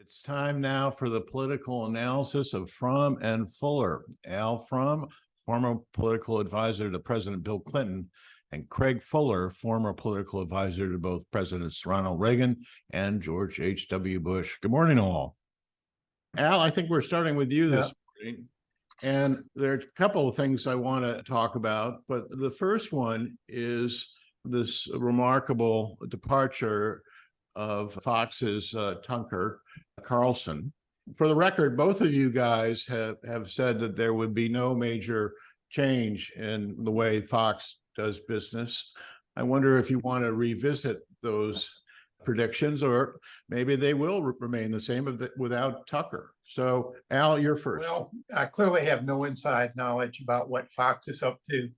It's time now for the political analysis of Fromm and Fuller. Al Fromm, former political advisor to President Bill Clinton, and Craig Fuller, former political advisor to both Presidents Ronald Reagan and George H.W. Bush. Good morning, all. Al, I think we're starting with you this morning. And there's a couple of things I want to talk about, but the first one is this remarkable departure of Fox's Tucker Carlson. For the record, both of you guys have said that there would be no major change in the way Fox does business. I wonder if you want to revisit those predictions, or maybe they will remain the same without Tucker. So, Al, you're first. Well, I clearly have no inside knowledge about what Fox is up to.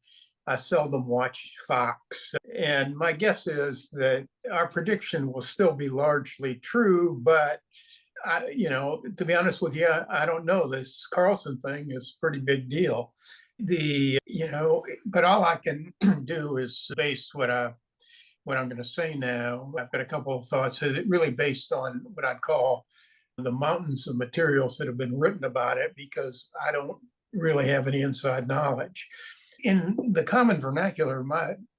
I seldom watch Fox, and my guess is that our prediction will still be largely true, but to be honest with you, I don't know. This Carlson thing is a pretty big deal. But all I can do is base what I'm going to say now. I've got a couple of thoughts that really based on what I'd call the mountains of materials that have been written about it, because I don't really have any inside knowledge. In the common vernacular,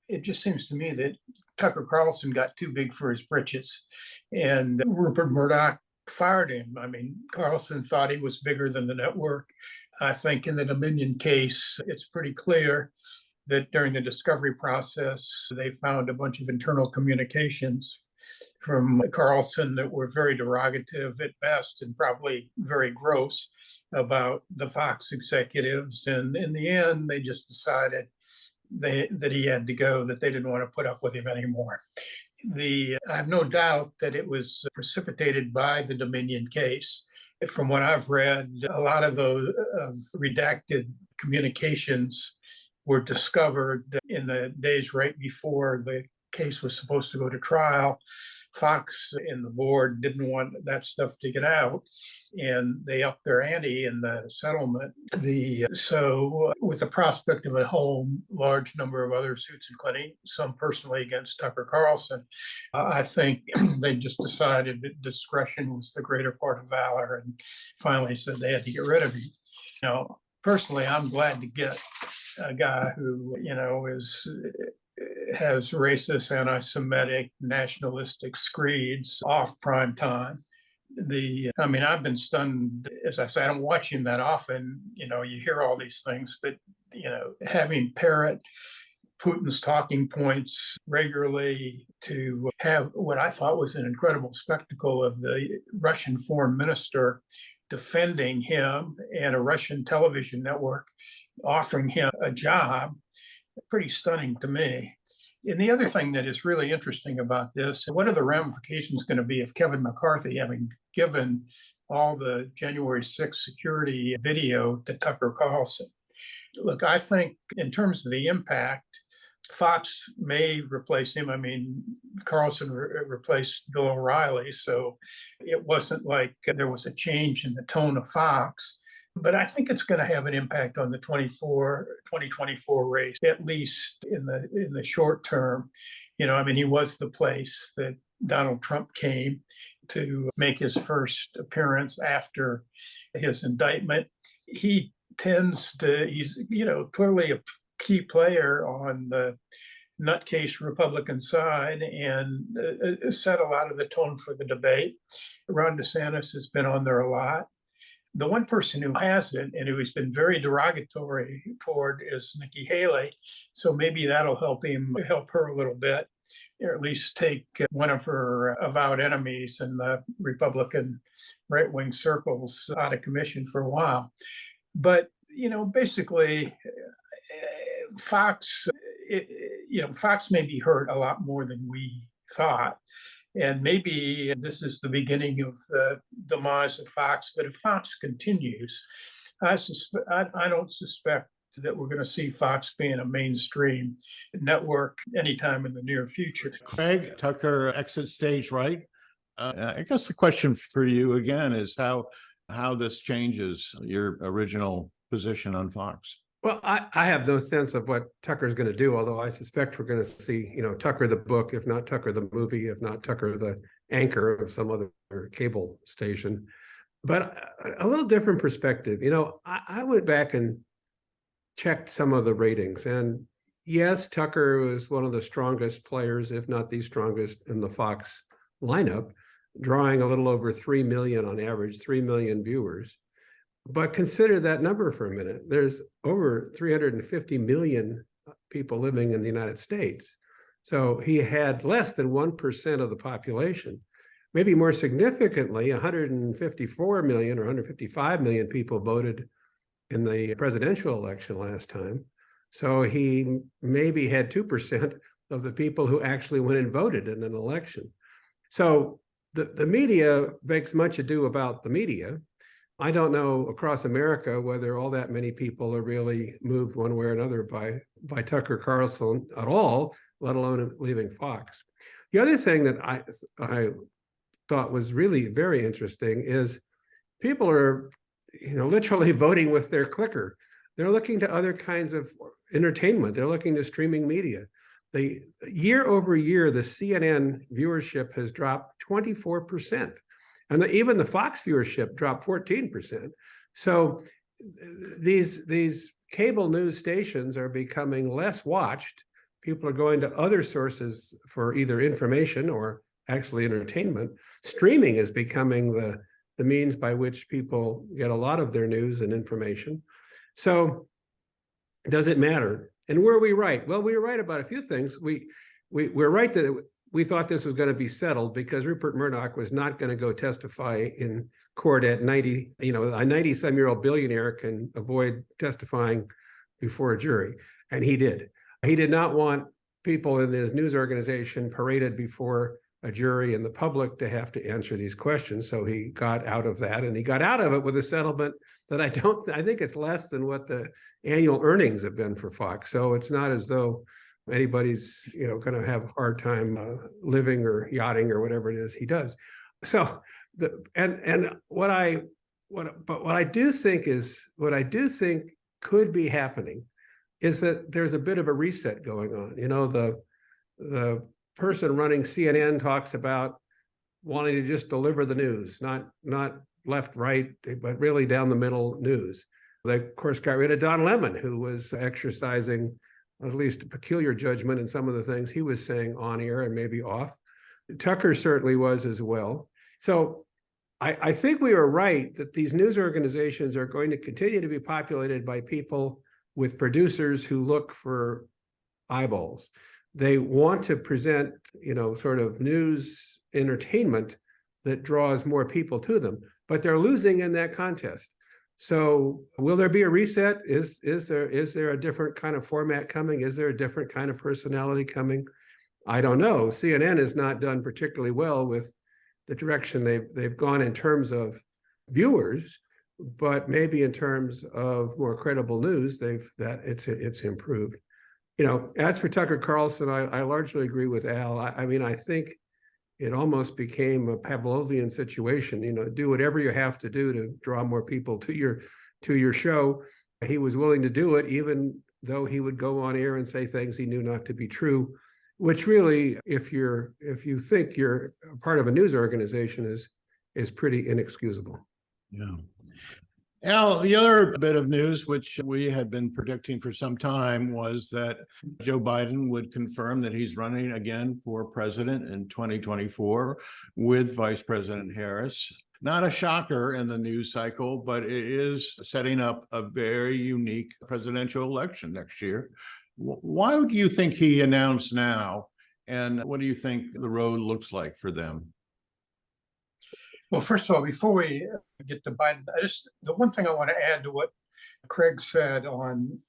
it just seems to me that Tucker Carlson got too big for his britches, and Rupert Murdoch fired him. I mean, Carlson thought he was bigger than the network. I think in the Dominion case, it's pretty clear that during the discovery process, they found a bunch of internal communications from Carlson that were very derogative at best and probably very gross about the Fox executives. And in the end, they just decided that he had to go, that they didn't want to put up with him anymore. I have no doubt that it was precipitated by the Dominion case. From what I've read, a lot of those redacted communications were discovered in the days right before the case was supposed to go to trial. Fox and the board didn't want that stuff to get out, and they upped their ante in the settlement. So with the prospect of a whole large number of other suits, including some personally against Tucker Carlson, I think they just decided that discretion was the greater part of valor, and finally said they had to get rid of him. Personally, I'm glad to get a guy who, has racist, anti-Semitic, nationalistic screeds off prime time. I've been stunned. As I say, I don't watch him that often. You hear all these things, but, having parrot Putin's talking points regularly, to have what I thought was an incredible spectacle of the Russian foreign minister defending him and a Russian television network offering him a job, pretty stunning to me. And the other thing that is really interesting about this, what are the ramifications going to be of Kevin McCarthy having given all the January 6th security video to Tucker Carlson? Look, I think in terms of the impact, Fox may replace him. I mean, Carlson replaced Bill O'Reilly, so it wasn't like there was a change in the tone of Fox. But I think it's going to have an impact on the 2024 race, at least in the short term. He was the place that Donald Trump came to make his first appearance after his indictment. He's clearly a key player on the nutcase Republican side, and set a lot of the tone for the debate. Ron DeSantis has been on there a lot. The one person who hasn't, and who has been very derogatory toward, is Nikki Haley. So maybe that'll help her a little bit, or at least take one of her avowed enemies in the Republican right-wing circles out of commission for a while. But, basically, Fox may be hurt a lot more than we thought. And maybe this is the beginning of the demise of Fox. But if Fox continues, I don't suspect that we're going to see Fox being a mainstream network anytime in the near future. Craig, Tucker exit stage right. I guess the question for you again is how this changes your original position on Fox. Well, I have no sense of what Tucker's going to do, although I suspect we're going to see, Tucker the book, if not Tucker the movie, if not Tucker the anchor of some other cable station. But a little different perspective. I went back and checked some of the ratings, and yes, Tucker was one of the strongest players, if not the strongest, in the Fox lineup, drawing a little over 3 million on average, 3 million viewers. But consider that number for a minute. There's over 350 million people living in the United States. So he had less than 1% of the population. Maybe more significantly, 154 million or 155 million people voted in the presidential election last time. So he maybe had 2% of the people who actually went and voted in an election. So the media makes much ado about the media. I don't know across America whether all that many people are really moved one way or another by Tucker Carlson at all, let alone leaving Fox. The other thing that I thought was really very interesting is people are, literally voting with their clicker. They're looking to other kinds of entertainment. They're looking to streaming media. The year over year, the CNN viewership has dropped 24%. And even the Fox viewership dropped 14%. So these cable news stations are becoming less watched. People are going to other sources for either information or actually entertainment. Streaming is becoming the means by which people get a lot of their news and information. So does it matter? And were we right? Well, we were right about a few things. We're right that we thought this was going to be settled because Rupert Murdoch was not going to go testify in court at 90, a 90-some-year-old billionaire can avoid testifying before a jury. And he did. He did not want people in his news organization paraded before a jury and the public to have to answer these questions. So he got out of that, and he got out of it with a settlement that I think it's less than what the annual earnings have been for Fox. So it's not as though anybody's going to have a hard time living or yachting or whatever it is he does. So what I do think could be happening is that there's a bit of a reset going on. The person running CNN talks about wanting to just deliver the news, not left, right, but really down the middle news. They, of course, got rid of Don Lemon, who was exercising at least a peculiar judgment in some of the things he was saying on air and maybe off. Tucker certainly was as well. So I think we were right that these news organizations are going to continue to be populated by people with producers who look for eyeballs. They want to present, sort of news entertainment that draws more people to them, but they're losing in that contest. So will there be a reset? Is there a different kind of format coming? Is there a different kind of personality coming? I don't know. CNN has not done particularly well with the direction they've gone in terms of viewers, but maybe in terms of more credible news, it's improved. As for Tucker Carlson, I largely agree with Al. I think it almost became a Pavlovian situation. Do whatever you have to do to draw more people to your show. He was willing to do it, even though he would go on air and say things he knew not to be true, which really, if you think you're a part of a news organization, is pretty inexcusable. Yeah. Al, the other bit of news, which we had been predicting for some time, was that Joe Biden would confirm that he's running again for president in 2024 with Vice President Harris. Not a shocker in the news cycle, but it is setting up a very unique presidential election next year. Why do you think he announced now? And what do you think the road looks like for them? Well, first of all, before we get to Biden, the one thing I want to add to what Craig said on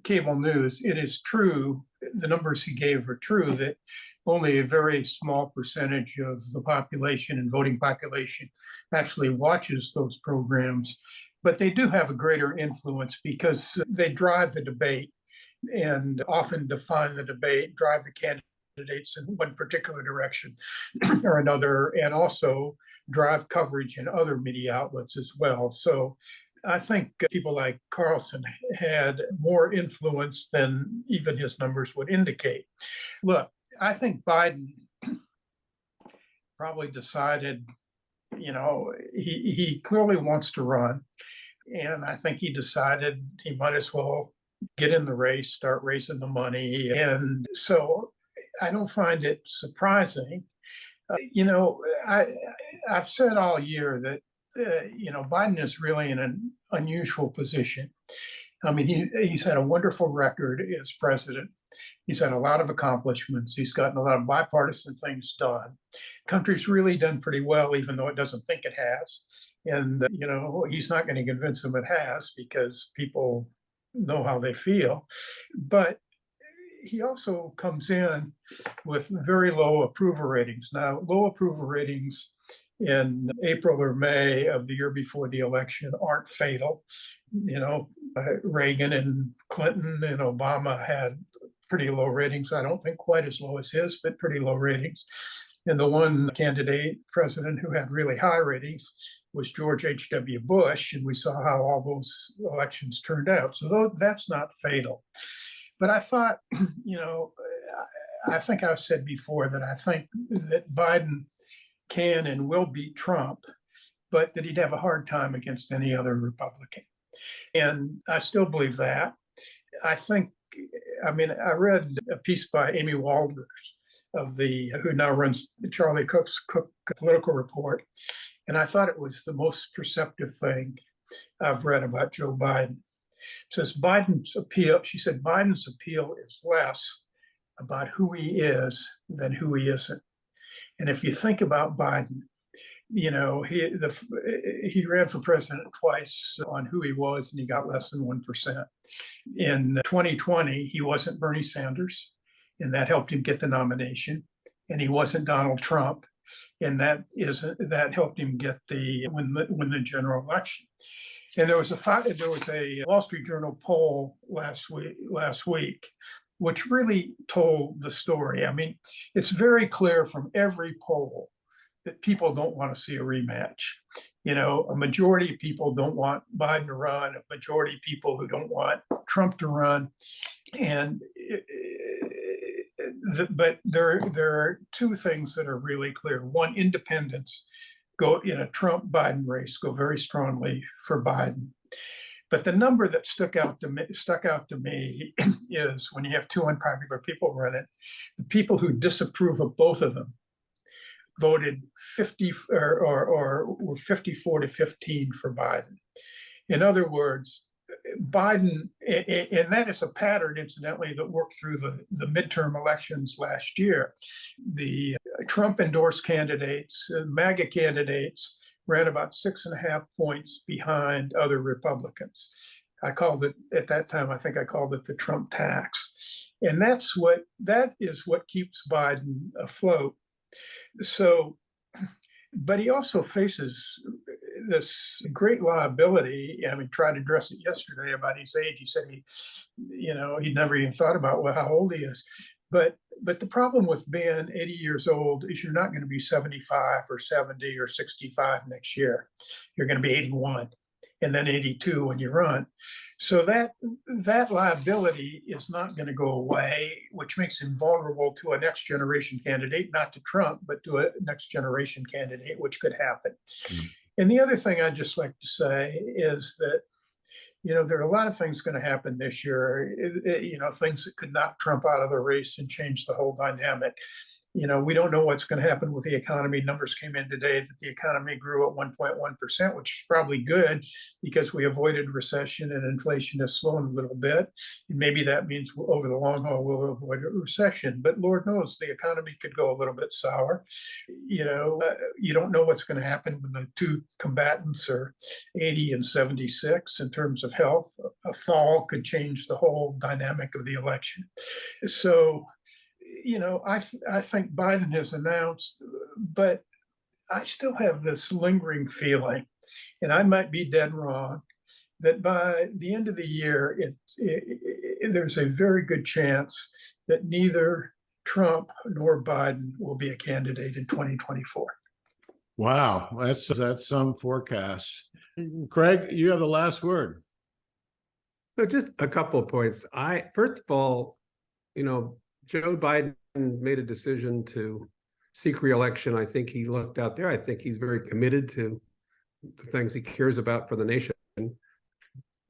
cable news, it is true, the numbers he gave are true, that only a very small percentage of the population and voting population actually watches those programs, but they do have a greater influence because they drive the debate and often define the debate, drive the candidates in one particular direction or another, and also drive coverage in other media outlets as well. So I think people like Carlson had more influence than even his numbers would indicate. Look, I think Biden probably decided, he clearly wants to run. And I think he decided he might as well get in the race, start raising the money. And so I don't find it surprising. I've said all year that, Biden is really in an unusual position. I mean, he's had a wonderful record as president. He's had a lot of accomplishments. He's gotten a lot of bipartisan things done. Country's really done pretty well, even though it doesn't think it has. And, he's not going to convince them it has because people know how they feel. But he also comes in with very low approval ratings. Now, low approval ratings in April or May of the year before the election aren't fatal. Reagan and Clinton and Obama had pretty low ratings. I don't think quite as low as his, but pretty low ratings. And the one president who had really high ratings was George H.W. Bush. And we saw how all those elections turned out. So that's not fatal. But I thought, I think I've said before that I think that Biden can and will beat Trump, but that he'd have a hard time against any other Republican. And I still believe that. I read a piece by Amy Walders who now runs Charlie Cook's Political Report. And I thought it was the most perceptive thing I've read about Joe Biden. It says she said Biden's appeal is less about who he is than who he isn't. And if you think about Biden, he ran for president twice on who he was, and he got less than 1%. In 2020, he wasn't Bernie Sanders, and that helped him get the nomination. And he wasn't Donald Trump, and that helped him win the general election. And there was a Wall Street Journal poll last week, which really told the story. I mean, it's very clear from every poll that people don't want to see a rematch. A majority of people don't want Biden to run, a majority of people who don't want Trump to run. But there are two things that are really clear. One, independents go in a Trump-Biden race, go very strongly for Biden. But the number that stuck out to me is when you have two unpopular people running, the people who disapprove of both of them voted 50 or were 54-15 for Biden. In other words, Biden, and that is a pattern, incidentally, that worked through the midterm elections last year. The Trump-endorsed candidates, MAGA candidates, ran about 6.5 points behind other Republicans. I called it, at that time, I think I called it the Trump tax. And that is what keeps Biden afloat. So, but he also faces this great liability. I mean, tried to address it yesterday about his age. He said he'd never even thought about how old he is. But the problem with being 80 years old is you're not going to be 75 or 70 or 65 next year. You're going to be 81 and then 82 when you run. So that liability is not going to go away, which makes him vulnerable to a next generation candidate, not to Trump, but to a next generation candidate, which could happen. Mm-hmm. And the other thing I'd just like to say is that, there are a lot of things going to happen this year, things that could knock Trump out of the race and change the whole dynamic. We don't know what's going to happen with the economy. Numbers came in today that the economy grew at 1.1%, which is probably good because we avoided recession and inflation has slowed a little bit. And maybe that means over the long haul, we'll avoid a recession. But Lord knows the economy could go a little bit sour. You don't know what's going to happen when the two combatants are 80 and 76 in terms of health. A fall could change the whole dynamic of the election. So, I think Biden has announced, but I still have this lingering feeling, and I might be dead wrong, that by the end of the year, there's a very good chance that neither Trump nor Biden will be a candidate in 2024. Wow, that's some forecast. Craig, you have the last word. So just a couple of points. First of all, Joe Biden made a decision to seek reelection. I think he looked out there. I think he's very committed to the things he cares about for the nation.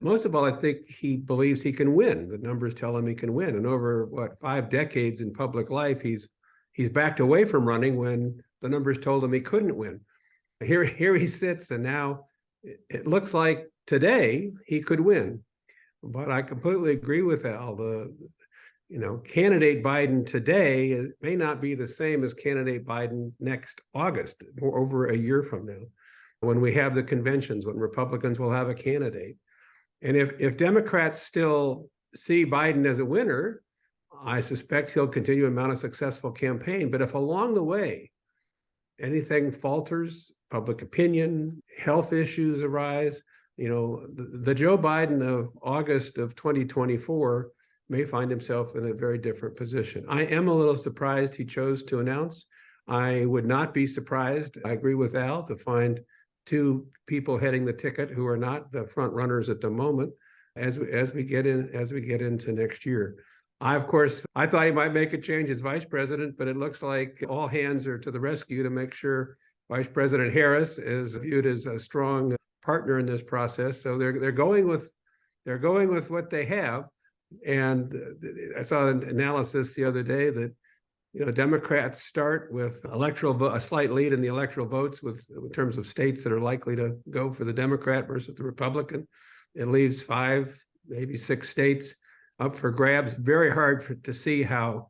Most of all, I think he believes he can win. The numbers tell him he can win. And over what, 5 decades in public life, he's backed away from running when the numbers told him he couldn't win. Here he sits, and now it looks like today he could win. But I completely agree with Al. Candidate Biden today may not be the same as candidate Biden next August, or over a year from now, when we have the conventions, when Republicans will have a candidate. And if Democrats still see Biden as a winner, I suspect he'll continue to mount a successful campaign. But if along the way anything falters, public opinion, health issues arise, the Joe Biden of August of 2024 may find himself in a very different position. I am a little surprised he chose to announce. I would not be surprised, I agree with Al, to find 2 people heading the ticket who are not the front runners at the moment as we get into next year. I thought he might make a change as vice president, but it looks like all hands are to the rescue to make sure Vice President Harris is viewed as a strong partner in this process. So they're going with what they have. And I saw an analysis the other day that Democrats start with a slight lead in the electoral votes in terms of states that are likely to go for the Democrat versus the Republican. It leaves 5, maybe 6 states up for grabs. Very hard to see how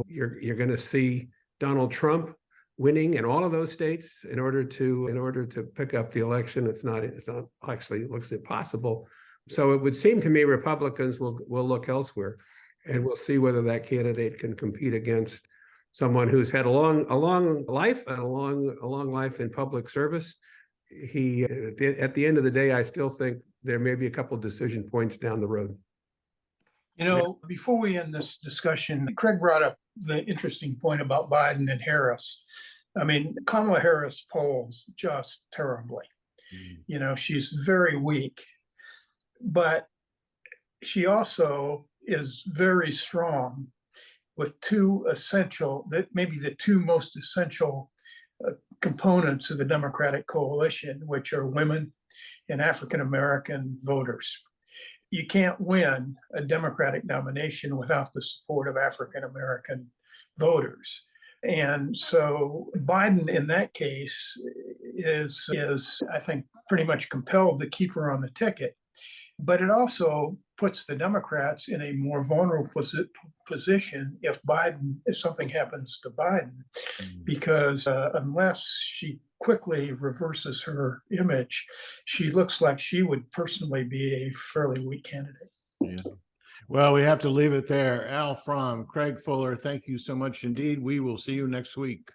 you're going to see Donald Trump winning in all of those states in order to pick up the election. It's not actually, it looks impossible. So it would seem to me Republicans will look elsewhere, and we'll see whether that candidate can compete against someone who's had a long life and a long life in public service. At the end of the day, I still think there may be a couple of decision points down the road. Before we end this discussion, Craig brought up the interesting point about Biden and Harris. I mean, Kamala Harris polls just terribly. She's very weak, but she also is very strong with 2 essential, that maybe the 2 most essential components of the Democratic coalition, which are women and African-American voters. You can't win a Democratic nomination without the support of African-American voters. And so Biden, in that case, is I think, pretty much compelled to keep her on the ticket. But it also puts the Democrats in a more vulnerable position if something happens to Biden, because unless she quickly reverses her image, she looks like she would personally be a fairly weak candidate. Yeah. Well, we have to leave it there. Al Fromm, Craig Fuller, thank you so much indeed. We will see you next week.